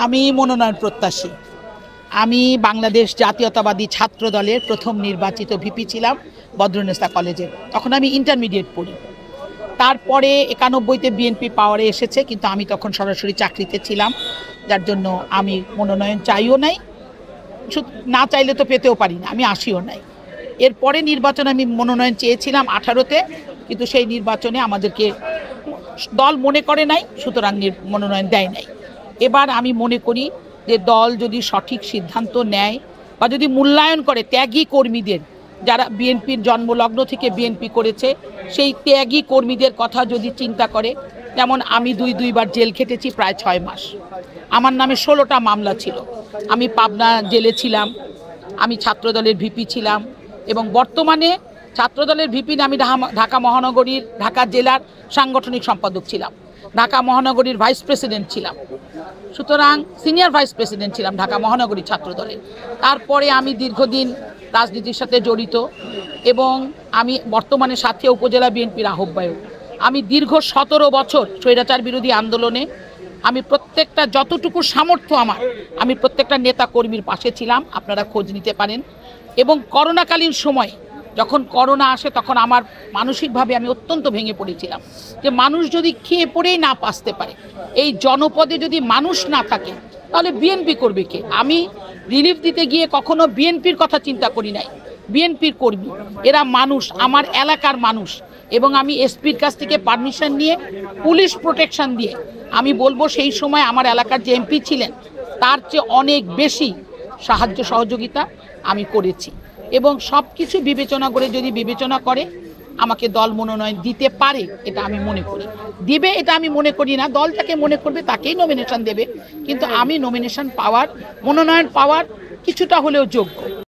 আমি মনোনয়ন প্রত্যাশী। আমি বাংলাদেশ জাতীয়তাবাদী ছাত্র দলের প্রথম নির্বাচিত ভিপি ছিলাম বদরুন্নেসা কলেজে। তখন আমি ইন্টারমিডিয়েট পড়ি। তারপরে 91-তে বিএনপি পাওয়ারে এসেছে, কিন্তু আমি তখন সরাসরি চাকরিতে ছিলাম, যার জন্য আমি মনোনয়ন চাইও নাই। না চাইলে তো পেতেও পারি না, আমি আসিও নাই। এরপরে নির্বাচনে আমি মনোনয়ন চেয়েছিলাম 18-তে, কিন্তু সেই নির্বাচনে আমাদেরকে দল মনে করে নাই, সুতরাং মনোনয়ন দেয় নাই। এবার আমি মনে করি যে দল যদি সঠিক সিদ্ধান্ত নেয় বা যদি মূল্যায়ন করে ত্যাগী কর্মীদের, যারা বিএনপির জন্মলগ্ন থেকে বিএনপি করেছে, সেই ত্যাগী কর্মীদের কথা যদি চিন্তা করে, যেমন আমি দুইবার জেল খেটেছি প্রায় 6 মাস। আমার নামে 16টা মামলা ছিল। আমি পাবনা জেলে ছিলাম, আমি ছাত্রদলের ভিপি ছিলাম, এবং বর্তমানে ছাত্রদলের ভিপি আমি ঢাকা মহানগরীর, ঢাকা জেলার সাংগঠনিক সম্পাদক ছিলাম, ঢাকা মহানগরীর ভাইস প্রেসিডেন্ট ছিলাম, সুতরাং সিনিয়র ভাইস প্রেসিডেন্ট ছিলাম ঢাকা মহানগরী ছাত্রদলের। তারপরে আমি দীর্ঘদিন রাজনীতির সাথে জড়িত, এবং আমি বর্তমানে সাথিয়া উপজেলা বিএনপির আহ্বায়ক। আমি দীর্ঘ 17 বছর স্বৈরাচার বিরোধী আন্দোলনে আমি প্রত্যেকটা যতটুকু সামর্থ্য আমার, আমি প্রত্যেকটা নেতা কর্মীর পাশে ছিলাম, আপনারা খোঁজ নিতে পারেন। এবং করোনাকালীন সময় যখন করোনা আসে, তখন আমার মানসিকভাবে আমি অত্যন্ত ভেঙে পড়েছিলাম যে মানুষ যদি খেয়ে পড়েই না বাঁচতে পারে, এই জনপদে যদি মানুষ না থাকে, তাহলে বিএনপি করবে কে? আমি রিলিফ দিতে গিয়ে কখনো বিএনপির কথা চিন্তা করি নাই। বিএনপির কর্মী এরা মানুষ, আমার এলাকার মানুষ, এবং আমি এসপির কাছ থেকে পারমিশন নিয়ে পুলিশ প্রোটেকশন দিয়ে, আমি বলবো সেই সময় আমার এলাকার যে এমপি ছিলেন তার চেয়ে অনেক বেশি সাহায্য সহযোগিতা আমি করেছি। এবং সব কিছু বিবেচনা করে, যদি বিবেচনা করে আমাকে দল মনোনয়ন দিতে পারে, এটা আমি মনে করি। দিবে এটা আমি মনে করি না, দল যাকে মনে করবে তাকেই নমিনেশন দেবে, কিন্তু আমি নমিনেশন পাওয়ার, মনোনয়ন পাওয়ার কিছুটা হলেও যোগ্য।